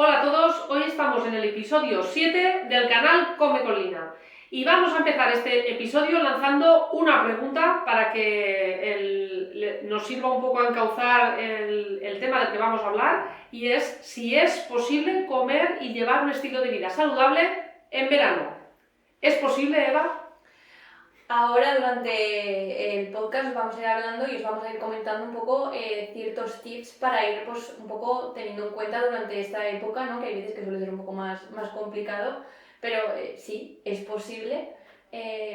Hola a todos, hoy estamos en el episodio 7 del canal Come con Lina y vamos a empezar este episodio lanzando una pregunta para que nos sirva un poco a encauzar el tema del que vamos a hablar, y es si es posible comer y llevar un estilo de vida saludable en verano. ¿Es posible, Eva? Ahora durante el podcast os vamos a ir hablando y os vamos a ir comentando un poco ciertos tips para ir pues, un poco teniendo en cuenta durante esta época, ¿no? Que hay veces que suele ser un poco más complicado, pero sí, es posible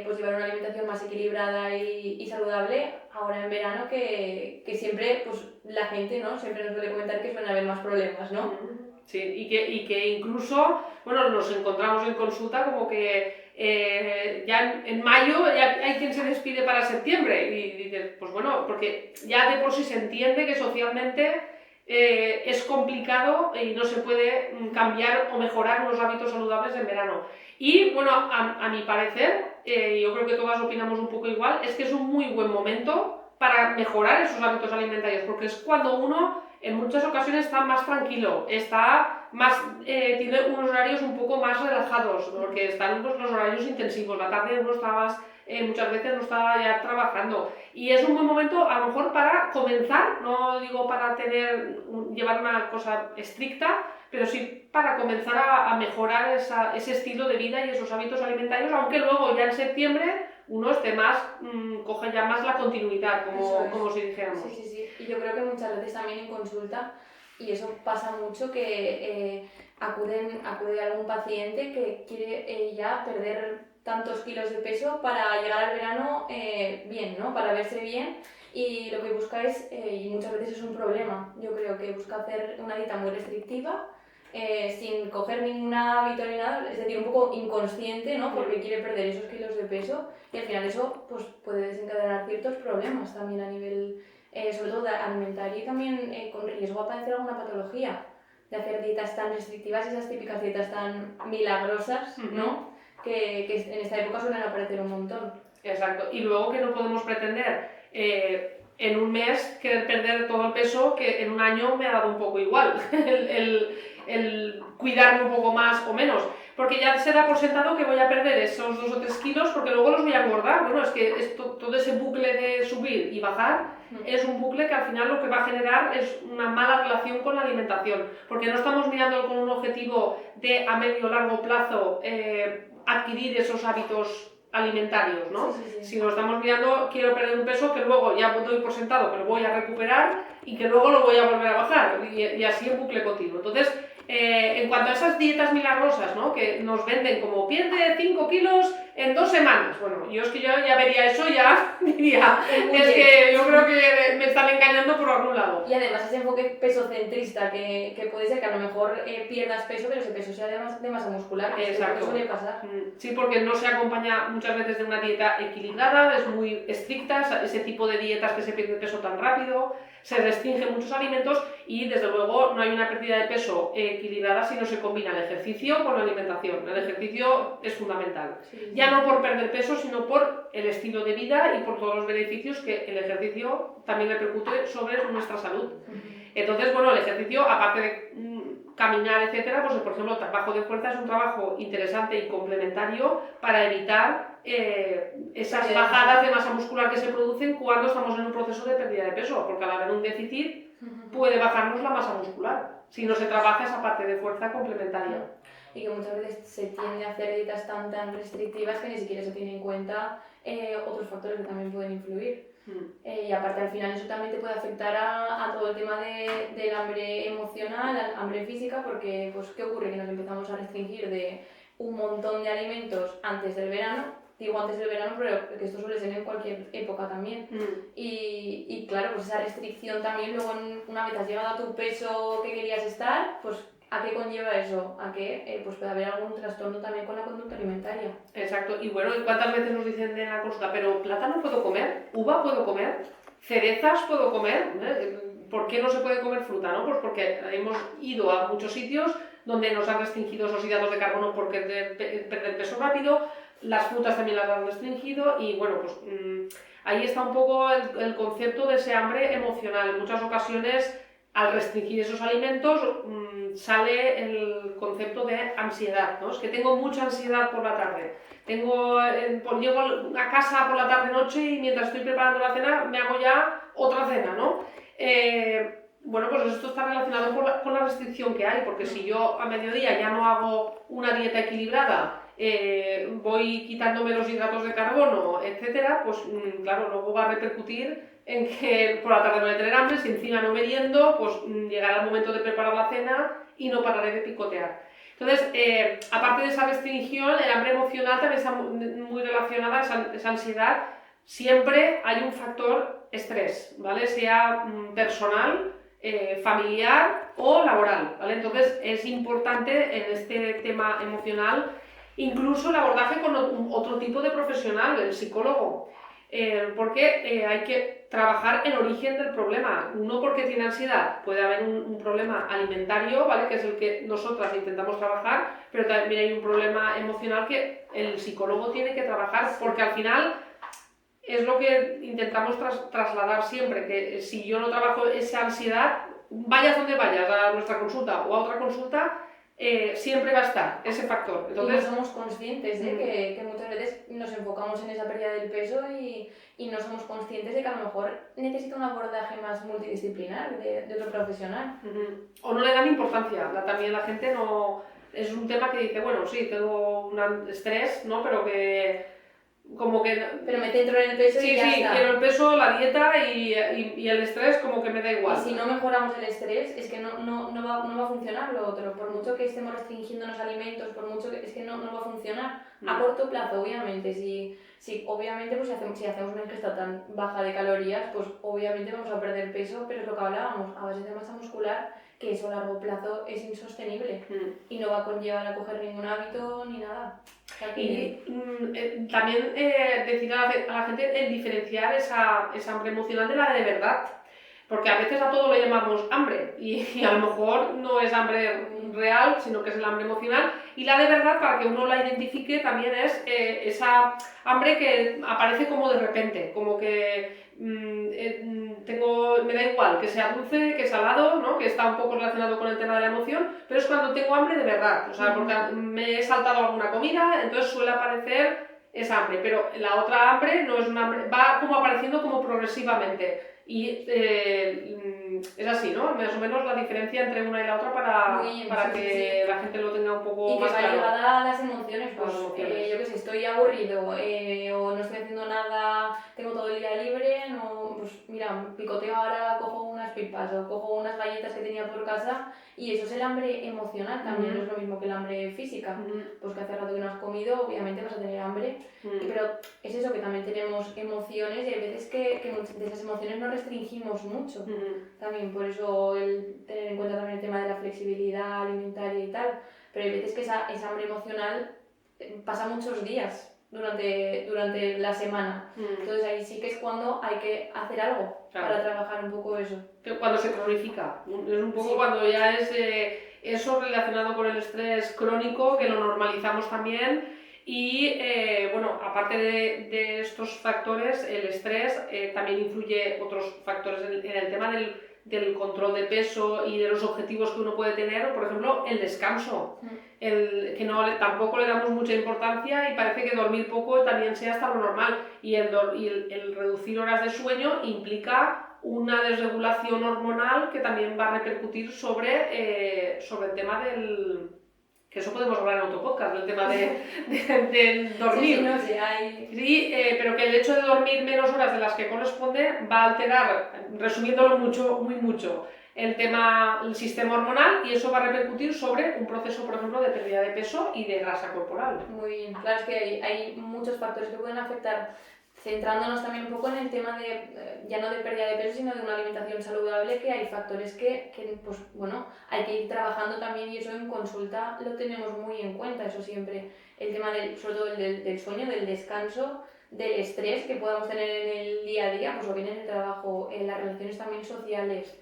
pues llevar una alimentación más equilibrada y saludable ahora en verano, que siempre pues, la gente, ¿no? Siempre nos suele comentar que suelen haber más problemas, ¿no? Sí, y que incluso, bueno, nos encontramos en consulta como que ya en mayo ya hay quien se despide para septiembre y dices, pues bueno, porque ya de por sí se entiende que socialmente es complicado y no se puede cambiar o mejorar unos hábitos saludables en verano. Y bueno, a mi parecer, yo creo que todas opinamos un poco igual, es que es un muy buen momento para mejorar esos hábitos alimentarios, porque es cuando uno en muchas ocasiones está más tranquilo, está más, tiene unos horarios un poco más relajados, porque están los horarios intensivos, la tarde uno está más, muchas veces no está ya trabajando, y es un buen momento a lo mejor para comenzar, no digo para llevar una cosa estricta, pero sí para comenzar a mejorar ese estilo de vida y esos hábitos alimentarios, aunque luego ya en septiembre uno esté más, coge ya más la continuidad, como si dijéramos. Sí. Y yo creo que muchas veces también en consulta, y eso pasa mucho, que acude algún paciente que quiere ya perder tantos kilos de peso para llegar al verano bien, ¿no? Para verse bien, y lo que busca es, y muchas veces es un problema, yo creo que busca hacer una dieta muy restrictiva, sin coger ningún hábito ni nada, es decir, un poco inconsciente, ¿no? Porque quiere perder esos kilos de peso, y al final eso pues, puede desencadenar ciertos problemas también a nivel, sobre todo alimentario, y también con riesgo a padecer alguna patología, de hacer dietas tan restrictivas, esas típicas dietas tan milagrosas, ¿no? Que en esta época suelen aparecer un montón. Exacto, y luego que no podemos pretender en un mes querer perder todo el peso que en un año me ha dado un poco igual, el cuidarme un poco más o menos, porque ya se da por sentado que voy a perder esos 2 o 3 kilos porque luego los voy a engordar. Bueno, es que todo ese bucle de subir y bajar es un bucle que al final lo que va a generar es una mala relación con la alimentación, porque no estamos mirando con un objetivo de a medio o largo plazo adquirir esos hábitos alimentarios, ¿no? Sí. Si nos estamos mirando, quiero perder un peso que luego ya doy por sentado que lo voy a recuperar y que luego lo voy a volver a bajar, y así en bucle continuo. Entonces, en cuanto a esas dietas milagrosas, ¿no? Que nos venden como pierde 5 kilos en 2 semanas, bueno, yo es que yo ya vería eso, ya diría, es que yo creo que me están engañando por algún lado. Y además ese enfoque pesocentrista que puede ser que a lo mejor pierdas peso, pero ese peso sea de masa muscular, que Exacto. suele pasar. Sí, porque no se acompaña muchas veces de una dieta equilibrada, es muy estricta, ese tipo de dietas que se pierde peso tan rápido, se restringen muchos alimentos y desde luego no hay una pérdida de peso equilibrada si no se combina el ejercicio con la alimentación. El ejercicio es fundamental. Sí. Ya no por perder peso, sino por el estilo de vida y por todos los beneficios que el ejercicio también repercute sobre nuestra salud. Entonces, bueno, el ejercicio, aparte de caminar, etcétera, pues por ejemplo el trabajo de fuerza es un trabajo interesante y complementario para evitar esas bajadas de masa muscular que se producen cuando estamos en un proceso de pérdida de peso, porque al haber un déficit puede bajarnos la masa muscular si no se trabaja esa parte de fuerza complementaria. Y que muchas veces se tiende a hacer dietas tan restrictivas que ni siquiera se tiene en cuenta otros factores que también pueden influir. Y aparte al final eso también te puede afectar a todo el tema del hambre emocional, al hambre física, porque pues ¿qué ocurre? Que nos empezamos a restringir de un montón de alimentos antes del verano, digo antes del verano, pero que esto suele ser en cualquier época también. Y claro, pues esa restricción también luego una vez has llegado a tu peso que querías estar, pues ¿a qué conlleva eso? A que pues puede haber algún trastorno también con la conducta alimentaria. Exacto, y bueno, ¿cuántas veces nos dicen en la consulta, pero plátano puedo comer, uva puedo comer, cerezas puedo comer? ¿Por qué no se puede comer fruta? ¿No? Pues porque hemos ido a muchos sitios donde nos han restringido esos hidratos de carbono porque perder peso rápido, las frutas también las han restringido y bueno, pues ahí está un poco el concepto de ese hambre emocional. En muchas ocasiones al restringir esos alimentos sale el concepto de ansiedad, ¿no? Es que tengo mucha ansiedad por la tarde. Llego a casa por la tarde-noche y mientras estoy preparando la cena me hago ya otra cena, ¿no? Bueno, pues esto está relacionado con la restricción que hay, porque si yo a mediodía ya no hago una dieta equilibrada, voy quitándome los hidratos de carbono, etcétera, pues claro, luego va a repercutir en que por la tarde voy a tener hambre, si encima no meriendo, pues llegará el momento de preparar la cena y no pararé de picotear. Entonces, aparte de esa restricción, el hambre emocional también está muy relacionada a esa ansiedad. Siempre hay un factor estrés, ¿vale? Sea personal, familiar o laboral, ¿vale? Entonces es importante en este tema emocional incluso el abordaje con otro tipo de profesional, el psicólogo, porque hay que trabajar el origen del problema, no porque tiene ansiedad, puede haber un problema alimentario, ¿vale? Que es el que nosotras intentamos trabajar, pero también hay un problema emocional que el psicólogo tiene que trabajar, porque al final es lo que intentamos trasladar siempre, que si yo no trabajo esa ansiedad, vayas donde vayas, a nuestra consulta o a otra consulta, siempre va a estar ese factor. Entonces, y no somos conscientes de que muchas veces nos enfocamos en esa pérdida del peso y no somos conscientes de que a lo mejor necesita un abordaje más multidisciplinar de otro profesional. O no le dan importancia, también la gente no... Es un tema que dice, bueno, sí, tengo un estrés, ¿no? Pero que... como que... Pero me centro en el peso y ya está. Sí, quiero el peso, la dieta y el estrés como que me da igual. Y si no mejoramos el estrés, es que no va a funcionar lo otro. Por mucho que estemos restringiendo los alimentos, por mucho que... es que no va a funcionar. A corto plazo, obviamente. Si obviamente, pues si hacemos una ingesta tan baja de calorías, pues obviamente vamos a perder peso, pero es lo que hablábamos, a base de masa muscular, que eso a largo plazo es insostenible y no va a conllevar a coger ningún hábito ni nada. Y también decir a la gente el diferenciar esa hambre emocional de la de verdad, porque a veces a todo lo llamamos hambre y a lo mejor no es hambre real, sino que es el hambre emocional, y la de verdad, para que uno la identifique, también es esa hambre que aparece como de repente, como que me da igual que sea dulce, que salado, ¿no? Que está un poco relacionado con el tema de la emoción, pero es cuando tengo hambre de verdad, o sea, porque me he saltado alguna comida, entonces suele aparecer esa hambre, pero la otra hambre no es una hambre, va como apareciendo como progresivamente. Y es así, ¿no? Más o menos la diferencia entre una y la otra para que la gente lo tenga un poco más claro. Y que va ligada a las emociones, pues yo que sé, estoy aburrido o no estoy haciendo nada, tengo todo el día libre, no, pues mira, picoteo ahora, cojo unas pipas o cojo unas galletas que tenía por casa y eso es el hambre emocional, también no es lo mismo que el hambre física, pues que hace rato que no has comido, obviamente vas a tener hambre, pero es eso, que también tenemos emociones y hay veces que de esas emociones no restringimos mucho, también por eso el tener en cuenta también el tema de la flexibilidad alimentaria y tal, pero hay veces que esa hambre emocional pasa muchos días durante la semana, entonces ahí sí que es cuando hay que hacer algo para trabajar un poco eso. Cuando se cronifica, es un poco cuando ya es eso relacionado con el estrés crónico, que lo normalizamos también. Y bueno, aparte de estos factores, el estrés también influye otros factores en el tema del control de peso y de los objetivos que uno puede tener, por ejemplo, el descanso, que tampoco le damos mucha importancia y parece que dormir poco también sea hasta lo normal. Y el reducir horas de sueño implica una desregulación hormonal que también va a repercutir sobre el tema del... que eso podemos hablar en otro podcast, el tema de dormir. Sí, no sé, Sí, pero que el hecho de dormir menos horas de las que corresponde va a alterar, resumiéndolo muy mucho, el sistema hormonal, y eso va a repercutir sobre un proceso, por ejemplo, de pérdida de peso y de grasa corporal. Muy bien, claro, es que hay muchos factores que pueden afectar, centrándonos también un poco en el tema de, ya no de pérdida de peso, sino de una alimentación saludable, que hay factores que pues bueno, hay que ir trabajando también, y eso en consulta lo tenemos muy en cuenta, eso siempre, el tema sobre todo del sueño, del descanso, del estrés que podamos tener en el día a día, pues o bien en el trabajo, en las relaciones también sociales,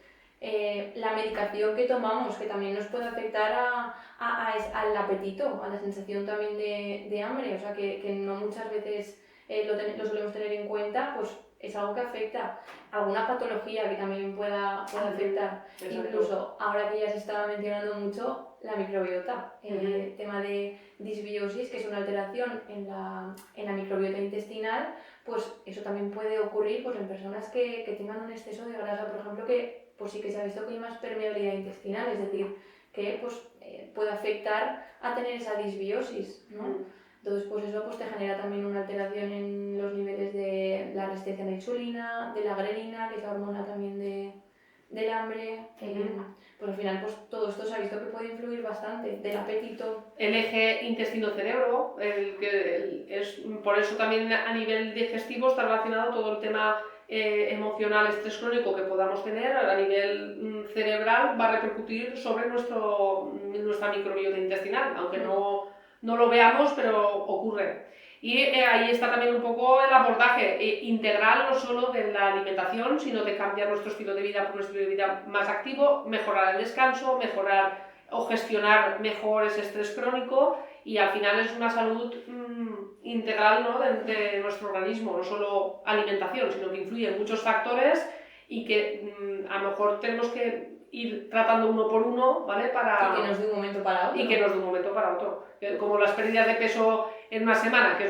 la medicación que tomamos, que también nos puede afectar al apetito, a la sensación también de hambre, o sea que no muchas veces lo solemos tener en cuenta, pues es algo que afecta. Alguna patología que también pueda afectar. Exacto. Incluso ahora que ya se estaba mencionando mucho la microbiota, el tema de disbiosis, que es una alteración en la microbiota intestinal, pues eso también puede ocurrir pues, en personas que tengan un exceso de grasa, por ejemplo, que pues sí que se ha visto que hay más permeabilidad intestinal, es decir, que pues, puede afectar a tener esa disbiosis, ¿no? Entonces, pues eso pues, te genera también una alteración en los niveles de la resistencia a la insulina, de la grelina, que es la hormona también del hambre. Pues al final, pues todo esto se ha visto que puede influir bastante, del apetito. El eje intestino-cerebro, por eso también a nivel digestivo está relacionado todo el tema emocional, estrés crónico que podamos tener a nivel cerebral, va a repercutir sobre nuestra microbiota intestinal, aunque no lo veamos, pero ocurre. Y ahí está también un poco el abordaje integral, no solo de la alimentación, sino de cambiar nuestro estilo de vida por un estilo de vida más activo, mejorar el descanso, mejorar o gestionar mejor ese estrés crónico, y al final es una salud integral, ¿no? de nuestro organismo, no solo alimentación, sino que influye en muchos factores y que a lo mejor tenemos que ir tratando uno por uno, ¿vale? Y que nos dé un momento para otro. Y que nos dé un momento para otro. Como las pérdidas de peso en una semana, que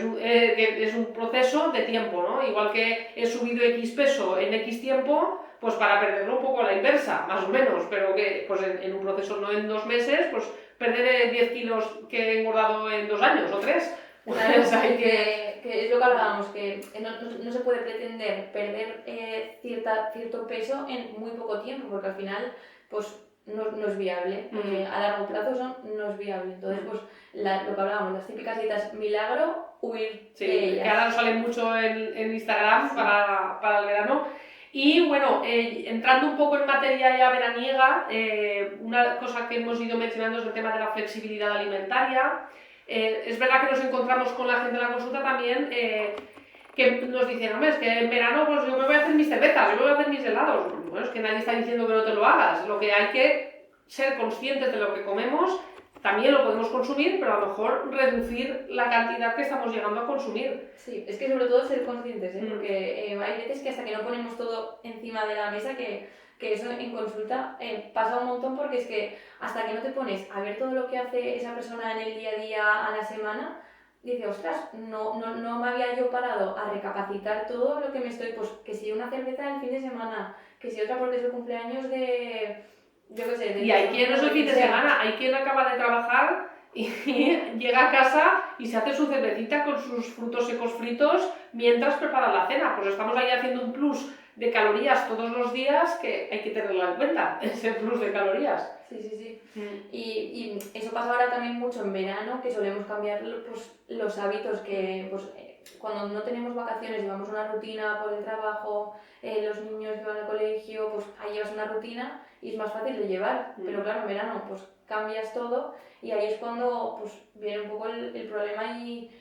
es un proceso de tiempo, ¿no? Igual que he subido X peso en X tiempo, pues para perderlo un poco a la inversa, más o menos, pero que pues en un proceso, no en 2 meses, pues perder 10 kilos que he engordado en 2 años o 3. Claro, que es lo que hablábamos, que no se puede pretender perder cierto peso en muy poco tiempo, porque al final pues no es viable, a largo plazo no es viable. Entonces, pues lo que hablábamos, las típicas dietas milagro, huir de ellas. Que ahora nos salen mucho en Instagram para el verano. Y bueno, entrando un poco en materia ya veraniega, una cosa que hemos ido mencionando es el tema de la flexibilidad alimentaria. Es verdad que nos encontramos con la gente en la consulta también que nos dicen, hombre, es que en verano pues yo me voy a hacer mis cervezas, yo me voy a hacer mis helados. Bueno, es que nadie está diciendo que no te lo hagas. Lo que hay que ser conscientes de lo que comemos, también lo podemos consumir, pero a lo mejor reducir la cantidad que estamos llegando a consumir. Sí, es que sobre todo ser conscientes, porque hay veces que hasta que no ponemos todo encima de la mesa, que eso en consulta pasa un montón, porque es que hasta que no te pones a ver todo lo que hace esa persona en el día a día, a la semana, dice, ostras, no me había yo parado a recapacitar todo lo que me estoy, pues que si una cerveza el fin de semana, que si otra porque es el cumpleaños de, yo qué sé. Y hay quien no es el fin de semana, hay quien acaba de trabajar y llega a casa y se hace su cervecita con sus frutos secos fritos mientras prepara la cena. Pues estamos ahí haciendo un plus de calorías todos los días que hay que tenerlo en cuenta, ese plus de calorías. Sí. Y eso pasa ahora también mucho en verano, que solemos cambiar pues, los hábitos, que pues, cuando no tenemos vacaciones llevamos una rutina por el trabajo, los niños que van al colegio, pues ahí llevas una rutina y es más fácil de llevar, pero claro, en verano pues cambias todo y ahí es cuando pues, viene un poco el problema y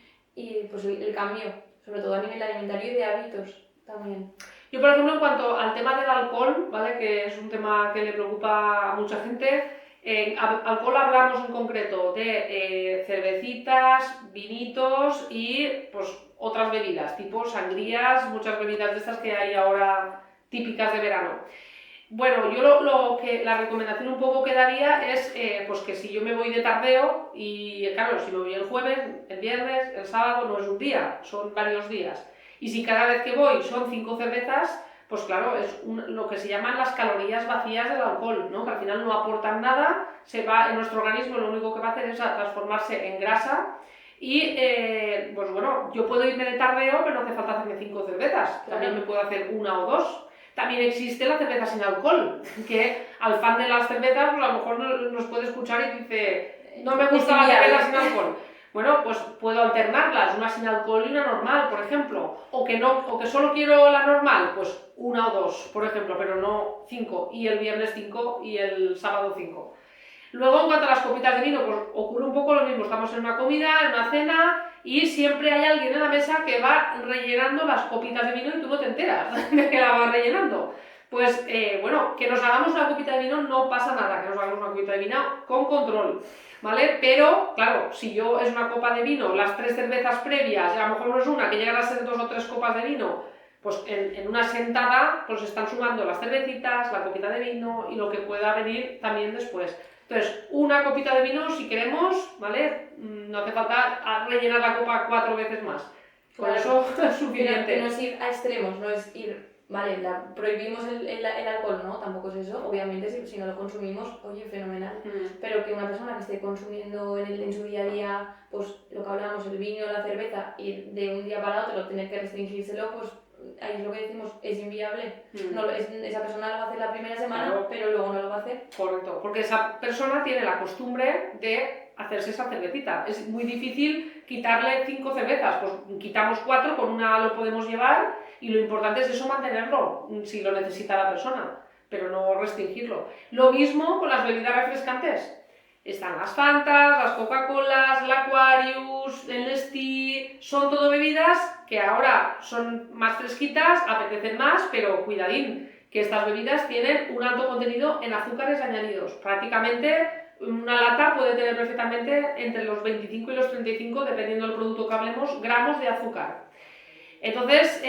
pues, el cambio, sobre todo a nivel alimentario y de hábitos también. Yo, por ejemplo, en cuanto al tema del alcohol, ¿vale? Que es un tema que le preocupa a mucha gente, alcohol hablamos en concreto de cervecitas, vinitos y pues, otras bebidas, tipo sangrías, muchas bebidas de estas que hay ahora típicas de verano. Bueno, yo la recomendación un poco que daría es pues que si yo me voy de tardeo, y claro, si me voy el jueves, el viernes, el sábado, no es un día, son varios días. Y si cada vez que voy son 5 cervezas, pues claro, es lo que se llaman las calorías vacías del alcohol, ¿no? Que al final no aportan nada, se va en nuestro organismo, lo único que va a hacer es transformarse en grasa. Y pues bueno, yo puedo irme de tardeo, pero no hace falta hacerme 5 cervezas, también me puedo hacer 1 o 2. También existe la cerveza sin alcohol, que al fan de las cervezas pues a lo mejor nos puede escuchar y dice, no me gusta la cerveza sin alcohol. Bueno, pues puedo alternarlas, una sin alcohol y una normal, por ejemplo. O que solo quiero la normal, pues 1 o 2, por ejemplo, pero no 5. Y el viernes 5 y el sábado 5. Luego, en cuanto a las copitas de vino, pues ocurre un poco lo mismo. Estamos en una comida, en una cena, y siempre hay alguien en la mesa que va rellenando las copitas de vino y tú no te enteras de que la va rellenando. Pues bueno, que nos hagamos una copita de vino no pasa nada, que nos hagamos una copita de vino con control, ¿vale? Pero, claro, si yo es una copa de vino, las 3 cervezas previas, y a lo mejor no es una, que llegan a ser 2 o 3 copas de vino, Pues en una sentada pues están sumando las cervecitas, la copita de vino y lo que pueda venir también después. Entonces, una copita de vino si queremos, ¿vale? No hace falta rellenar la copa 4 veces más. Con Claro, eso es suficiente. Pero no es ir a extremos, no es ir, vale, prohibimos el alcohol, ¿no? Tampoco es eso. Obviamente, si no lo consumimos, oye, fenomenal. Pero que una persona que esté consumiendo en su día a día, pues lo que hablábamos, el vino, la cerveza, y de un día para otro tener que restringírselo, pues ahí es lo que decimos, es inviable. Esa persona lo va a hacer la primera semana, claro, pero luego no lo va a hacer. Correcto, porque esa persona tiene la costumbre de hacerse esa cervecita. Es muy difícil quitarle 5 cervezas, pues quitamos 4, con una lo podemos llevar y lo importante es eso, mantenerlo, si lo necesita la persona, pero no restringirlo. Lo mismo con las bebidas refrescantes. Están las Fantas, las Coca-Colas, la Aquarius, el Nestí, son todo bebidas que ahora son más fresquitas, apetecen más, pero cuidadín, que estas bebidas tienen un alto contenido en azúcares añadidos. Prácticamente una lata puede tener perfectamente entre los 25 y los 35, dependiendo del producto que hablemos, gramos de azúcar. Entonces,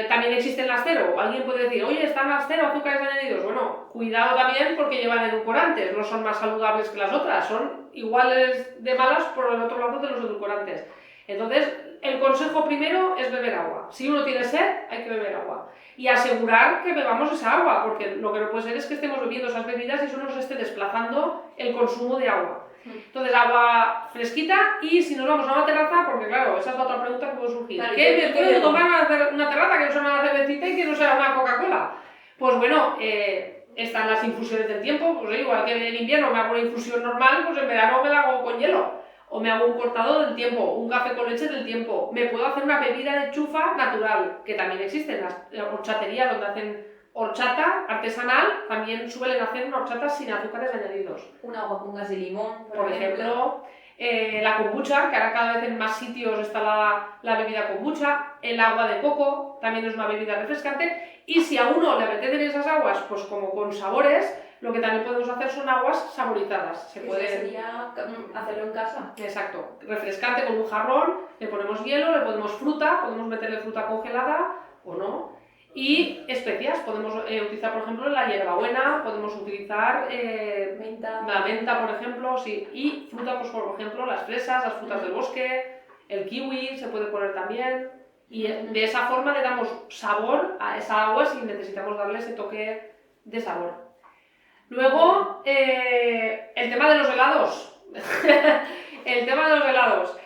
también existen las cero. Alguien puede decir, oye, están las cero azúcares añadidos. Bueno, cuidado también porque llevan edulcorantes, no son más saludables que las otras, son iguales de malas por el otro lado de los edulcorantes. Entonces, el consejo primero es beber agua. Si uno tiene sed, hay que beber agua. Y asegurar que bebamos esa agua, porque lo que no puede ser es que estemos bebiendo esas bebidas y eso nos esté desplazando el consumo de agua. Entonces, agua fresquita, y si nos vamos a una terraza, porque claro, esa es la otra pregunta que puede surgir. Claro, ¿qué me puedo tomar una terraza que no sea una cervecita y que no sea una Coca-Cola? Pues bueno, están las infusiones del tiempo, pues igual que en invierno me hago una infusión normal, pues en verano me la hago con hielo. O me hago un cortado del tiempo, un café con leche del tiempo. Me puedo hacer una bebida de chufa natural, que también existen las horchaterías donde hacen horchata artesanal, también suelen hacer una horchata sin azúcares añadidos. Un agua con gas de limón, por ejemplo. La kombucha, que ahora cada vez en más sitios está la bebida kombucha. El agua de coco también es una bebida refrescante. Y si a uno le apetecen esas aguas, pues como con sabores, lo que también podemos hacer son aguas saborizadas. Eso sería hacerlo en casa. Exacto. Refrescante con un jarrón, le ponemos hielo, le ponemos fruta, podemos meterle fruta congelada o no. Y especias, podemos utilizar por ejemplo la hierbabuena, podemos utilizar la menta por ejemplo, sí. Y fruta, pues por ejemplo las fresas, las frutas del bosque, el kiwi se puede poner también. Y de esa forma le damos sabor a esa agua si necesitamos darle ese toque de sabor. Luego, el tema de los helados. El tema de los helados.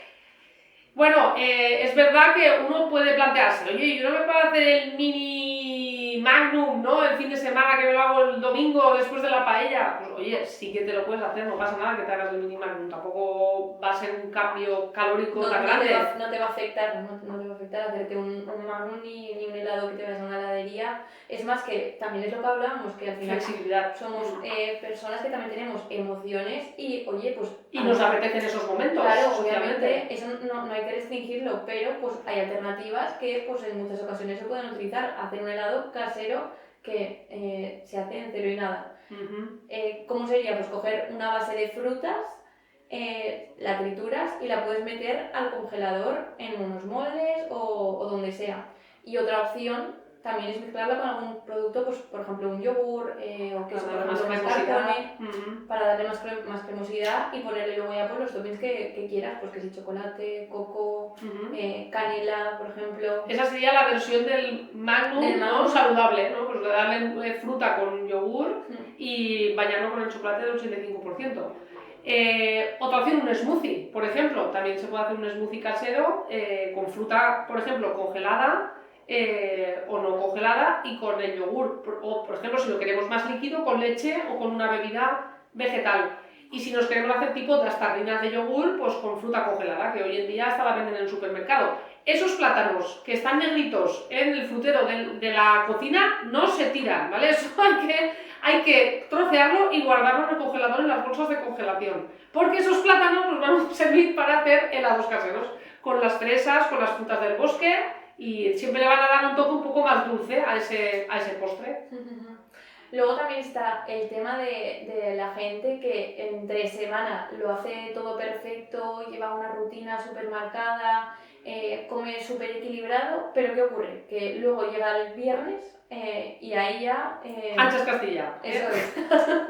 Bueno, es verdad que uno puede plantearse, oye, yo no me puedo hacer el mini magnum, ¿no? El fin de semana que me lo hago el domingo después de la paella. Pues oye, sí que te lo puedes hacer, no pasa nada que te hagas el mini magnum. Tampoco va a ser un cambio calórico tan grande. No te va a afectar, no te va a afectar hacerte un magnum ni un helado que te vayas a una heladería. Es más que también es lo que hablamos, que al final somos personas que también tenemos emociones y, oye, pues... Y nos apetecen esos momentos. Claro, obviamente, eso no hay que restringirlo, pero pues hay alternativas que pues en muchas ocasiones se pueden utilizar. Hacer un helado casero que se hace en cero y nada. ¿Cómo sería? Pues coger una base de frutas, la trituras y la puedes meter al congelador en unos moldes o donde sea. Y otra opción también es mezclarla con algún producto, pues por ejemplo un yogur o queso, por ejemplo, mascarpone, para darle más cremosidad y ponerle luego ya pues, los toppings que quieras, pues que si chocolate, coco, canela, por ejemplo. Esa sería la versión del magnum, ¿no? Saludable, ¿no? Pues darle fruta con yogur y bañarlo con el chocolate del 85%. Otra opción, un smoothie, por ejemplo. También se puede hacer un smoothie casero con fruta, por ejemplo, congelada o no congelada y con el yogur. O, por ejemplo, si lo queremos más líquido, con leche o con una bebida vegetal. Y si nos queremos hacer tipo de las tarrinas de yogur, pues con fruta congelada, que hoy en día hasta la venden en el supermercado. Esos plátanos que están negritos en el frutero de la cocina no se tiran, ¿vale? Eso hay que trocearlo y guardarlo en el congelador en las bolsas de congelación. Porque esos plátanos nos van a servir para hacer helados caseros, con las fresas, con las frutas del bosque, y siempre le van a dar un toque un poco más dulce a ese postre. Luego también está el tema de la gente que entre semana lo hace todo perfecto, lleva una rutina súper marcada, come súper equilibrado, pero ¿qué ocurre? Que luego llega el viernes y ahí ya... Anchas Castilla. Eso es.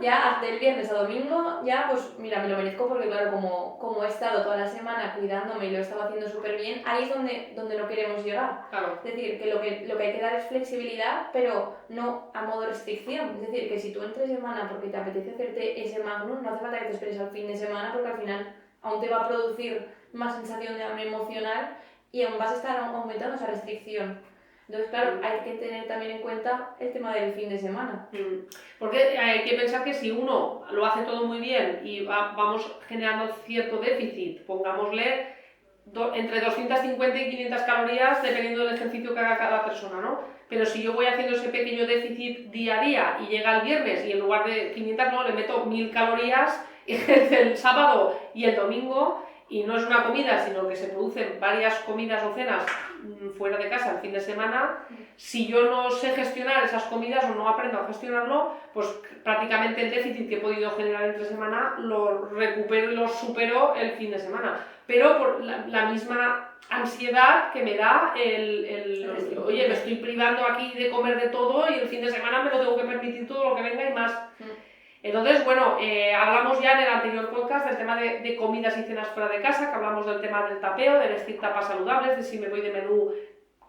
Ya del viernes a domingo, ya pues mira, me lo merezco porque claro, como he estado toda la semana cuidándome y lo he estado haciendo súper bien, ahí es donde no queremos llegar. Claro. Es decir, que lo que hay que dar es flexibilidad, pero no a modo restricción. Es decir, que si tú entre semana porque te apetece hacerte ese magnum, no hace falta que te esperes al fin de semana porque al final aún te va a producir más sensación de hambre emocional y aún vas a estar aumentando esa restricción. Entonces, claro, hay que tener también en cuenta el tema del fin de semana. Porque hay que pensar que si uno lo hace todo muy bien y vamos generando cierto déficit, pongámosle entre 250 y 500 calorías dependiendo del ejercicio que haga cada persona, ¿no? Pero si yo voy haciendo ese pequeño déficit día a día y llega el viernes y en lugar de 500 no, le meto 1000 calorías el sábado y el domingo, y no es una comida, sino que se producen varias comidas o cenas fuera de casa el fin de semana, si yo no sé gestionar esas comidas o no aprendo a gestionarlo, pues prácticamente el déficit que he podido generar entre semana lo recupero y lo supero el fin de semana. Pero por la misma ansiedad que me da oye, me estoy privando aquí de comer de todo y el fin de semana me lo tengo que permitir todo lo que venga y más. Entonces, bueno, hablamos ya en el anterior podcast del tema de comidas y cenas fuera de casa, que hablamos del tema del tapeo, de elegir tapas saludables, de si me voy de menú,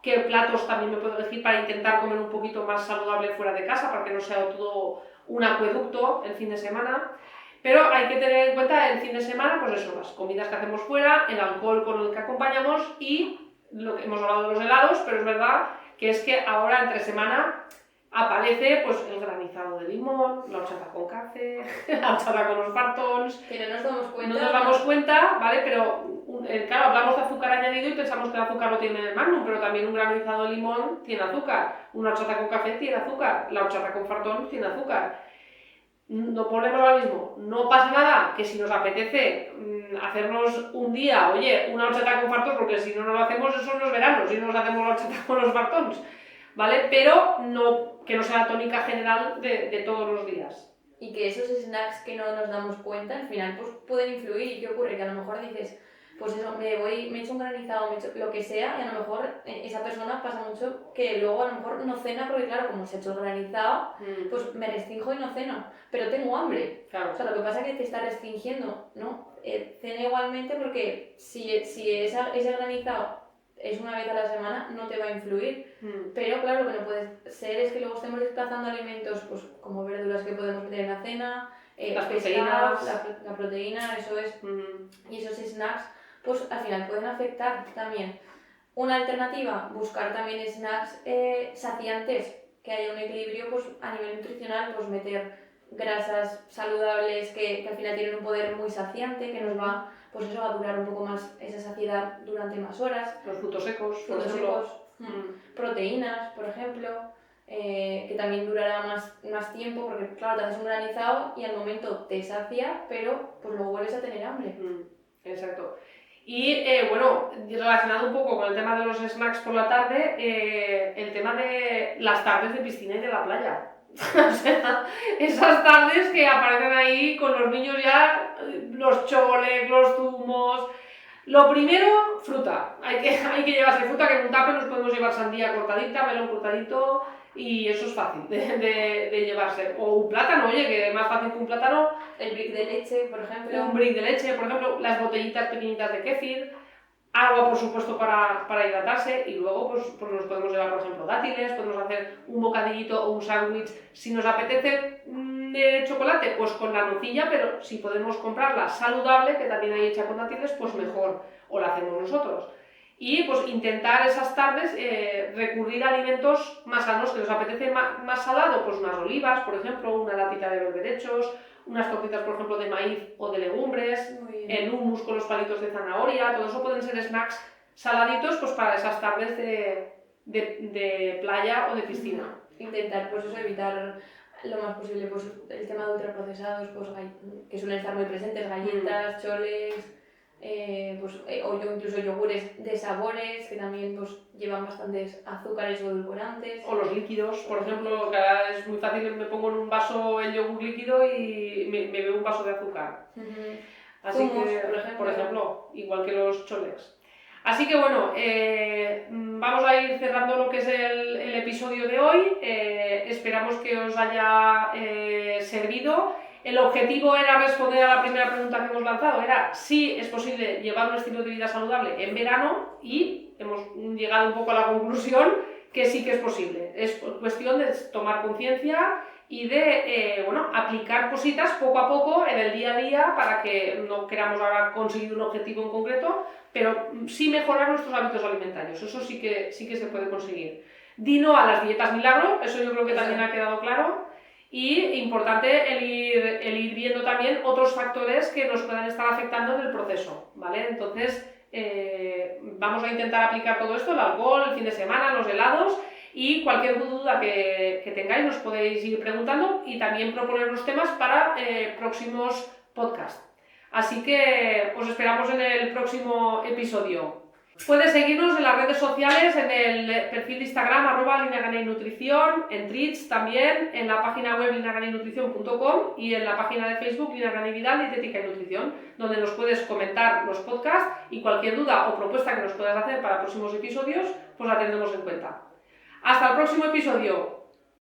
qué platos también me puedo elegir para intentar comer un poquito más saludable fuera de casa, para que no sea todo un acueducto el fin de semana. Pero hay que tener en cuenta el fin de semana, pues eso, las comidas que hacemos fuera, el alcohol con el que acompañamos y lo que hemos hablado de los helados, pero es verdad que es que ahora entre semana aparece pues el granizado de limón, la horchata con café, la horchata con los Bartons. Que no nos damos cuenta. No nos damos cuenta, ¿vale? Pero claro, hablamos de azúcar añadido y pensamos que el azúcar lo tiene en el Magnum, pero también un granizado de limón tiene azúcar, una horchata con café tiene azúcar, la horchata con fartón tiene azúcar. No volvemos lo mismo, no pasa nada que si nos apetece hacernos un día, oye, una horchata con fartón, porque si no lo hacemos eso en los veranos, si no nos hacemos la horchata con los Bartons, ¿vale? Pero no, que no sea la tónica general de todos los días. Y que esos snacks que no nos damos cuenta, al final pues pueden influir. ¿Y qué ocurre? Que a lo mejor dices, pues eso, me echo un granizado, me echo lo que sea, y a lo mejor esa persona pasa mucho que luego a lo mejor no cena, porque claro, como se ha hecho el granizado, pues me restringo y no ceno, pero tengo hambre. Claro. O sea, lo que pasa es que te está restringiendo, ¿no? Cena igualmente porque si ese granizado es una vez a la semana, no te va a influir. Pero claro, lo que no puede ser es que luego estemos desplazando alimentos pues, como verduras que podemos meter en la cena, las proteínas, la proteína, eso es. Y esos snacks, pues al final pueden afectar también. Una alternativa, buscar también snacks saciantes, que haya un equilibrio pues, a nivel nutricional, pues meter grasas saludables que al final tienen un poder muy saciante, que nos va pues eso, a durar un poco más esa saciedad durante más horas. Los frutos secos, por ejemplo. Proteínas, por ejemplo, que también durará más tiempo, porque claro, te haces un granizado y al momento te sacia, pero pues luego vuelves a tener hambre. Exacto. Y bueno, relacionado un poco con el tema de los snacks por la tarde, el tema de las tardes de piscina y de la playa. O sea, esas tardes que aparecen ahí con los niños ya, los choles, los zumos. Lo primero, fruta. Hay que llevarse fruta, que en un tupper nos podemos llevar sandía cortadita, melón cortadito, y eso es fácil de llevarse. O un plátano, oye, que es más fácil que un plátano. El brick de leche, por ejemplo. Un brick de leche, por ejemplo, las botellitas pequeñitas de kéfir. Agua, por supuesto, para hidratarse, y luego pues nos podemos llevar, por ejemplo, dátiles, podemos hacer un bocadillito o un sándwich. Si nos apetece de chocolate, pues con la nocilla, pero si podemos comprarla saludable, que también hay hecha con dátiles, pues mejor, o la hacemos nosotros. Y pues intentar esas tardes recurrir a alimentos más sanos, que nos apetece más salado, pues unas olivas, por ejemplo, una latita de berberechos, unas tortitas, por ejemplo, de maíz o de legumbres, el hummus con los palitos de zanahoria, todo eso pueden ser snacks saladitos pues para esas tardes de playa o de piscina. Intentar pues eso, evitar lo más posible pues, el tema de ultraprocesados, pues, que suelen estar muy presentes, galletas, choles, o incluso yogures de sabores que también pues, llevan bastantes azúcares o edulcorantes. O los líquidos, por ejemplo, que es muy fácil, me pongo en un vaso el yogur líquido y me bebo un vaso de azúcar. Así Zumos, que, por ejemplo, igual que los choles. Así que bueno, vamos a ir cerrando lo que es el episodio de hoy. Esperamos que os haya servido. El objetivo era responder a la primera pregunta que hemos lanzado, era si es posible llevar un estilo de vida saludable en verano, y hemos llegado un poco a la conclusión que sí que es posible. Es cuestión de tomar conciencia y de aplicar cositas poco a poco en el día a día para que no queramos ahora conseguir un objetivo en concreto, pero sí mejorar nuestros hábitos alimentarios. Eso sí que se puede conseguir. Di no a las dietas milagro, eso yo creo que también ha quedado claro. Y importante el ir viendo también otros factores que nos puedan estar afectando en el proceso, ¿vale? Entonces, vamos a intentar aplicar todo esto, el alcohol, el fin de semana, los helados, y cualquier duda que tengáis nos podéis ir preguntando y también proponernos temas para próximos podcasts. Así que os esperamos en el próximo episodio. Puedes seguirnos en las redes sociales, en el perfil de Instagram @lineaganeinutrición, en Twitch también, en la página web lineaganeinutrición.com y en la página de Facebook Lina Graney Vidal Dietética y Nutrición, donde nos puedes comentar los podcasts y cualquier duda o propuesta que nos puedas hacer para próximos episodios, pues la tendremos en cuenta. Hasta el próximo episodio.